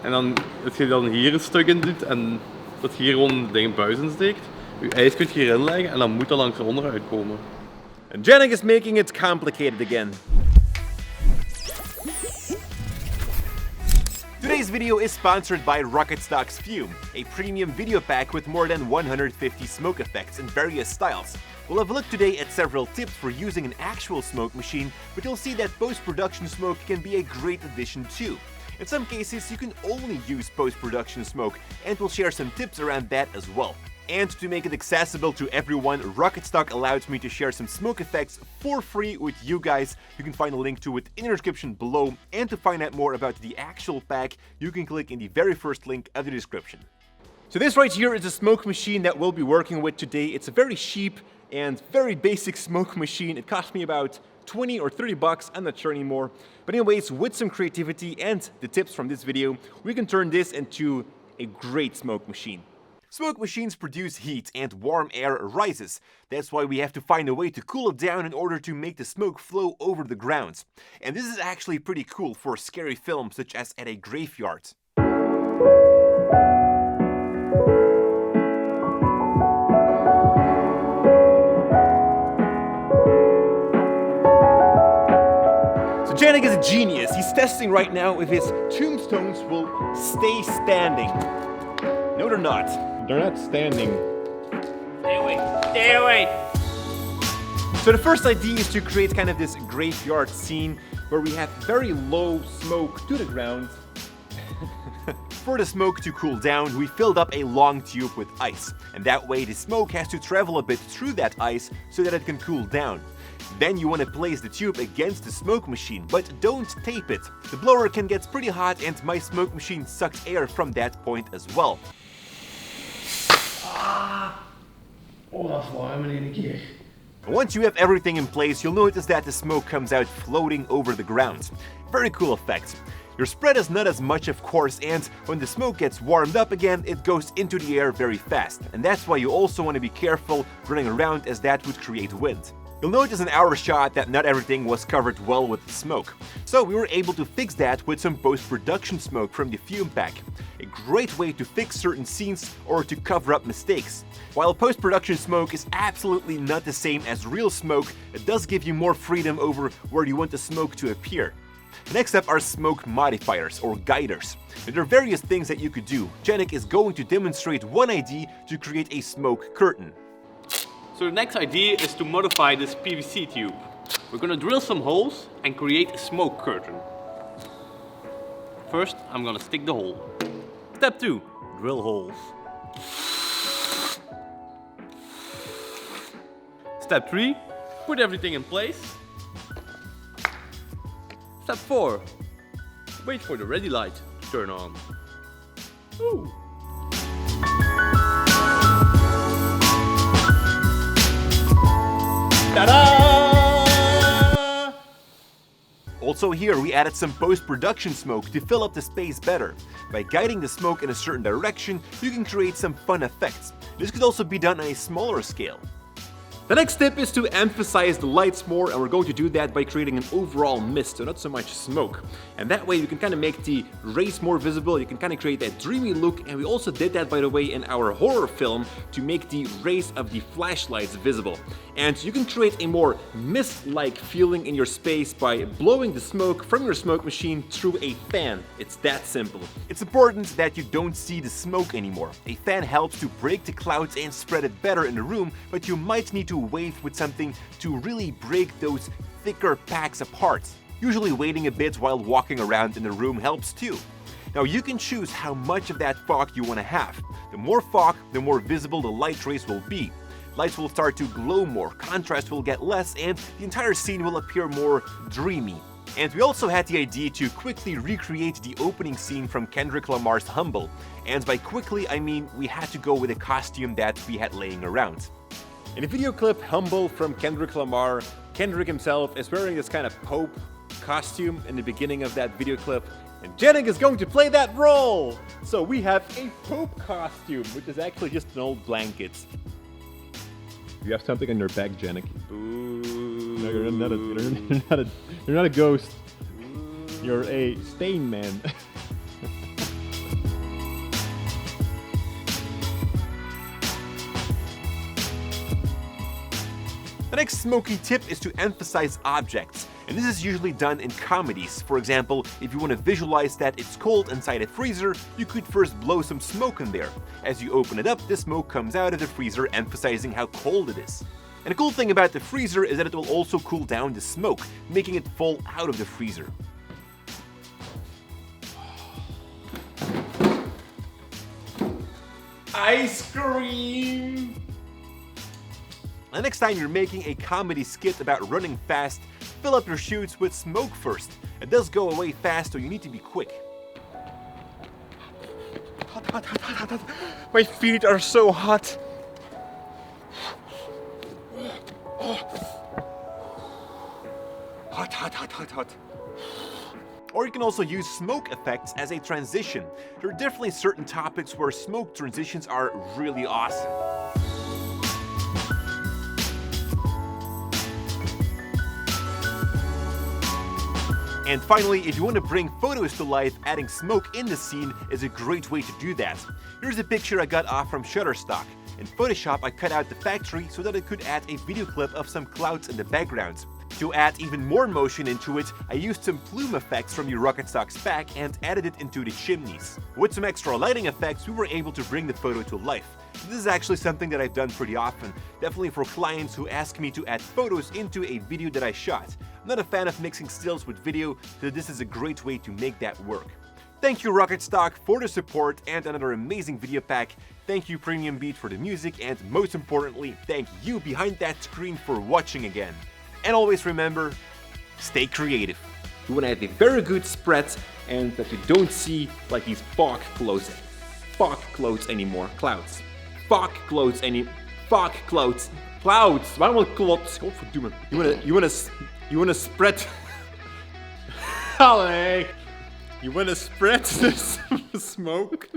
En dan, als je dan hier een stuk in doet en dat hier gewoon de ding buiten steekt, je ijs kun je hierin leggen en dan moet dat langs eronder uitkomen. And Janik is making it complicated again. Today's video is sponsored by Rocketstock's Fume, a premium video pack with more than 150 smoke effects in various styles. We'll have a look today at several tips for using an actual smoke machine, but you'll see that post-production smoke can be a great addition too. In some cases, you can only use post-production smoke, and we'll share some tips around that as well. And to make it accessible to everyone, Rocketstock allows me to share some smoke effects for free with you guys. You can find a link to it in the description below, and to find out more about the actual pack, you can click in the very first link of the description. So this right here is a smoke machine that we'll be working with today. It's a very cheap and very basic smoke machine. It cost me about 20 or 30 bucks, I'm not sure anymore. But anyways, with some creativity and the tips from this video, we can turn this into a great smoke machine. Smoke machines produce heat and warm air rises. That's why we have to find a way to cool it down in order to make the smoke flow over the ground. And this is actually pretty cool for scary films such as at a graveyard. So Janik is a genius. He's testing right now if his tombstones will stay standing. No, they're not. They're not standing. Stay away. Stay away. So the first idea is to create kind of this graveyard scene where we have very low smoke to the ground. For the smoke to cool down, we filled up a long tube with ice. And that way the smoke has to travel a bit through that ice so that it can cool down. Then you want to place the tube against the smoke machine, but don't tape it. The blower can get pretty hot and my smoke machine sucks air from that point as well. Oh, dat is warm in één keer. Once you have everything in place, you'll notice that the smoke comes out floating over the ground. Very cool effect. Your spread is not as much, of course, and when the smoke gets warmed up again, it goes into the air very fast. And that's why you also want to be careful running around, as that would create wind. You'll notice in our shot that not everything was covered well with the smoke. So we were able to fix that with some post-production smoke from the fume pack. A great way to fix certain scenes or to cover up mistakes. While post-production smoke is absolutely not the same as real smoke, it does give you more freedom over where you want the smoke to appear. Next up are smoke modifiers or guiders. There are various things that you could do. Janik is going to demonstrate one idea to create a smoke curtain. So the next idea is to modify this PVC tube. We're gonna drill some holes and create a smoke curtain. First, I'm gonna stick the hole. Step 2. Drill holes. Step 3, put everything in place. Step 4, wait for the ready light to turn on. Ooh. Ta-da! Also here we added some post-production smoke to fill up the space better. By guiding the smoke in a certain direction, you can create some fun effects. This could also be done on a smaller scale. The next tip is to emphasize the lights more, and we're going to do that by creating an overall mist, so not so much smoke. And that way you can kind of make the rays more visible, you can kind of create that dreamy look, and we also did that, by the way, in our horror film to make the rays of the flashlights visible. And you can create a more mist-like feeling in your space by blowing the smoke from your smoke machine through a fan. It's that simple. It's important that you don't see the smoke anymore. A fan helps to break the clouds and spread it better in the room, but you might need to wave with something to really break those thicker packs apart. Usually waiting a bit while walking around in the room helps too. Now you can choose how much of that fog you want to have. The more fog, the more visible the light rays will be. Lights will start to glow more, contrast will get less, and the entire scene will appear more dreamy. And we also had the idea to quickly recreate the opening scene from Kendrick Lamar's Humble. And by quickly, I mean we had to go with a costume that we had laying around. In the video clip Humble from Kendrick Lamar, Kendrick himself is wearing this kind of Pope costume in the beginning of that video clip, and Janik is going to play that role! So we have a Pope costume, which is actually just an old blanket. You have something on your back, Janik. Ooh. No, you're not a ghost. You're a stain man. The next smoky tip is to emphasize objects, and this is usually done in comedies. For example, if you want to visualize that it's cold inside a freezer, you could first blow some smoke in there. As you open it up, the smoke comes out of the freezer, emphasizing how cold it is. And the cool thing about the freezer is that it will also cool down the smoke, making it fall out of the freezer. Ice cream! The next time you're making a comedy skit about running fast, fill up your chutes with smoke first. It does go away fast, so you need to be quick. Hot, hot, hot, hot, hot, hot. My feet are so hot. Hot, hot, hot, hot, hot. Or you can also use smoke effects as a transition. There are definitely certain topics where smoke transitions are really awesome. And finally, if you want to bring photos to life, adding smoke in the scene is a great way to do that. Here's a picture I got off from Shutterstock. In Photoshop, I cut out the factory so that I could add a video clip of some clouds in the background. To add even more motion into it, I used some plume effects from the Rocketstock's pack and added it into the chimneys. With some extra lighting effects, we were able to bring the photo to life. This is actually something that I've done pretty often, definitely for clients who ask me to add photos into a video that I shot. I'm not a fan of mixing stills with video, so this is a great way to make that work. Thank you Rocketstock for the support and another amazing video pack. Thank you Premium Beat for the music, and most importantly, thank you behind that screen for watching again. And always remember, stay creative. You want to have a very good spread and that you don't see like these fog clouds anymore. Clouds. Fog clouds fog clouds. Clouds. Waarom wel clouds? Godverdomme. You wanna spread. Allee. You wanna spread the smoke.